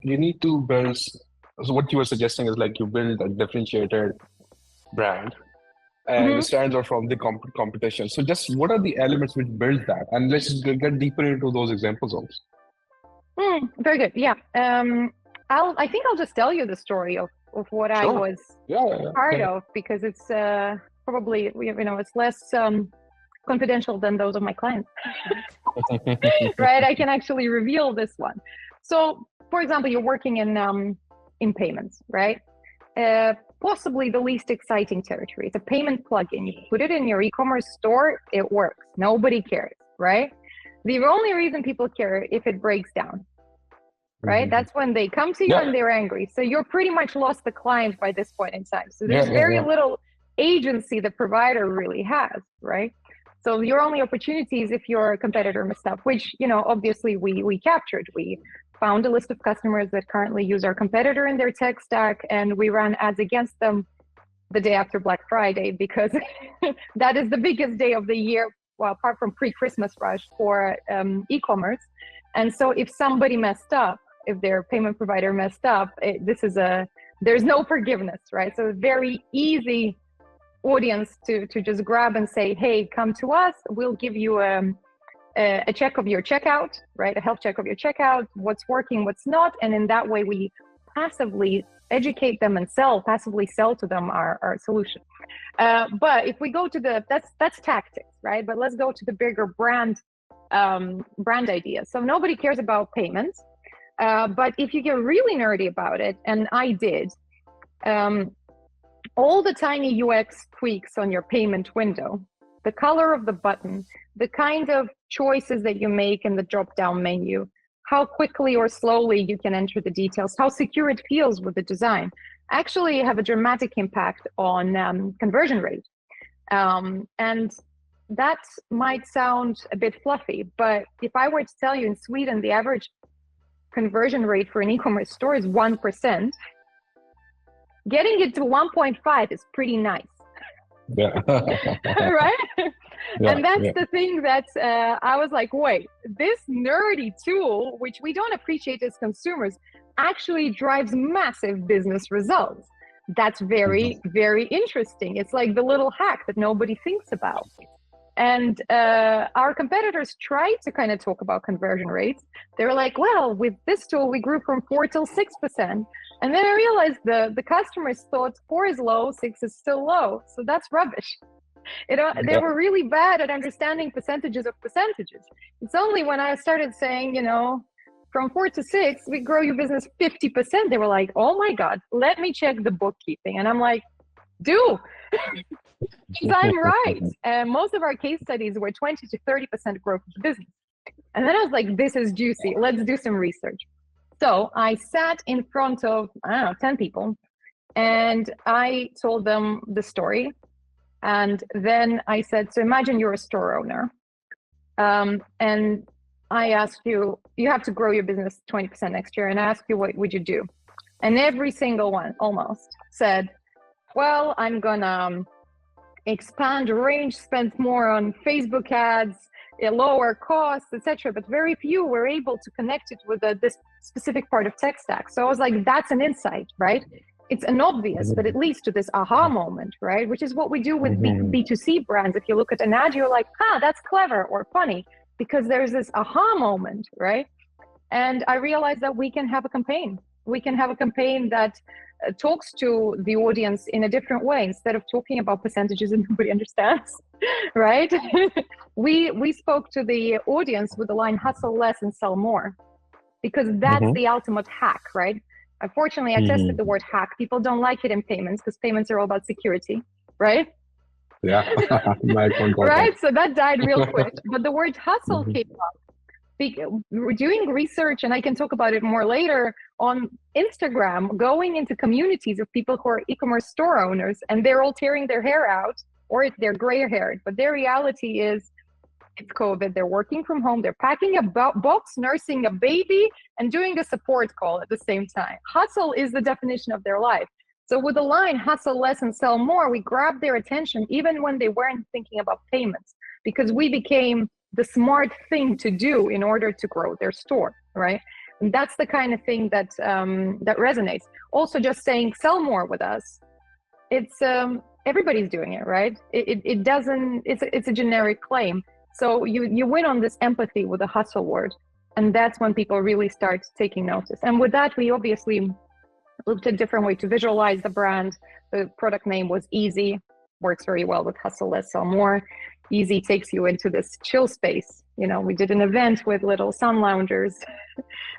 you need to build, so what you were suggesting is like you build a differentiated brand and Hmm. stands out from the competition. So just what are the elements which build that? And let's just get deeper into those examples also. Very good. Yeah. I think I'll just tell you the story of what I Sure. was Yeah, yeah, part yeah. of, because it's probably, it's less confidential than those of my clients. Right? I can actually reveal this one. So, for example, you're working in payments, right? Possibly the least exciting territory. It's a payment plugin. You put it in your e-commerce store, it works. Nobody cares, right? The only reason people care if it breaks down, right? Mhm. That's when they come to you Yeah, and they're angry. So you're pretty much lost the client by this point in time. So yeah, there's yeah, very yeah. little agency the provider really has, right? So your only opportunity is if your competitor messed up, which, obviously we captured. We found a list of customers that currently use our competitor in their tech stack, and we ran ads against them the day after Black Friday, because that is the biggest day of the year, well, apart from pre-Christmas rush for e-commerce. And so if somebody messed up, if their payment provider messed up, there's no forgiveness, right? So very easy audience to just grab and say, hey, come to us, we'll give you a check of your checkout, right? A health check of your checkout, what's working, what's not. And in that way, we passively educate them and passively sell to them our solution. But if we go to that's tactics, right? But let's go to the bigger brand idea. So nobody cares about payments. But if you get really nerdy about it, and I did, um, all the tiny UX tweaks on your payment window, the color of the button, the kind of choices that you make in the drop-down menu, how quickly or slowly you can enter the details, how secure it feels with the design, actually have a dramatic impact on conversion rate. And that might sound a bit fluffy, but if I were to tell you in Sweden, the average conversion rate for an e-commerce store is 1%, getting it to 1.5 is pretty nice. Yeah. Right? Yeah, And that's yeah. the thing that I was like, wait, this nerdy tool, which we don't appreciate as consumers, actually drives massive business results. That's Mhm. very, very interesting. It's like the little hack that nobody thinks about. And our competitors try to kind of talk about conversion rates. They're like, well, with this tool, we grew from 4 till 6%. And then I realized the customers thought 4 is low, 6 is still low. So that's rubbish. They Yeah. were really bad at understanding percentages of percentages. It's only when I started saying, from 4 to 6, we grow your business 50%. They were like, oh my God, let me check the bookkeeping. And I'm like, do, because I'm right. And most of our case studies were 20 to 30% growth of the business. And then I was like, this is juicy. Let's do some research. So I sat in front of, I don't know, 10 people, and I told them the story. And then I said, so imagine you're a store owner. And I asked you, you have to grow your business 20% next year. And I asked you, what would you do? And every single one almost said, well, I'm going to expand range, spend more on Facebook ads, lower costs, etc. But very few were able to connect it with this specific part of tech stack. So I was like, that's an insight, right? It's an obvious, but it Mhm. leads to this aha moment, right? Which is what we do with Mhm. B2C brands. If you look at an ad, you're like, that's clever or funny, because there's this aha moment, right? And I realized that we can have a campaign. We can have a campaign that talks to the audience in a different way, instead of talking about percentages and nobody understands, right? we spoke to the audience with the line hustle less and sell more, because that's Mhm. the ultimate hack, right? Unfortunately, I tested Mhm. the word hack. People don't like it in payments because payments are all about security, right? Yeah. Nice one, got Right? So that died real quick. But the word hustle Mhm. came. We're doing research, and I can talk about it more later, on Instagram, going into communities of people who are e-commerce store owners, and they're all tearing their hair out, or if they're gray haired, but their reality is it's COVID. They're working from home. They're packing a box, nursing a baby, and doing a support call at the same time. Hustle is the definition of their life. So with the line hustle less and sell more, we grabbed their attention even when they weren't thinking about payments, because we became the smart thing to do in order to grow their store, right? And that's the kind of thing that that resonates. Also, just saying sell more with us. It's everybody's doing it, right? It doesn't. It's a generic claim. So you win on this empathy with the hustle word, and that's when people really start taking notice. And with that, we obviously looked at different way to visualize the brand. The product name was Easy, works very well with hustle, less, sell more. Easy takes you into this chill space. You know, we did an event with little sun loungers,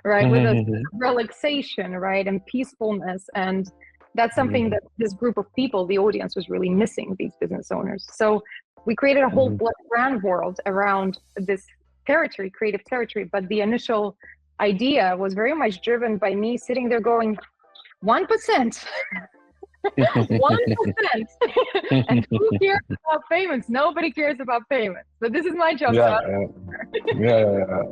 right? With a relaxation, right? And peacefulness. And that's something that this group of people, the audience, was really missing, these business owners. So we created a whole brand world around this territory, creative territory. But the initial idea was very much driven by me sitting there going, 1%. 1%. And who cares about payments? Nobody cares about payments. But this is my job. Yeah.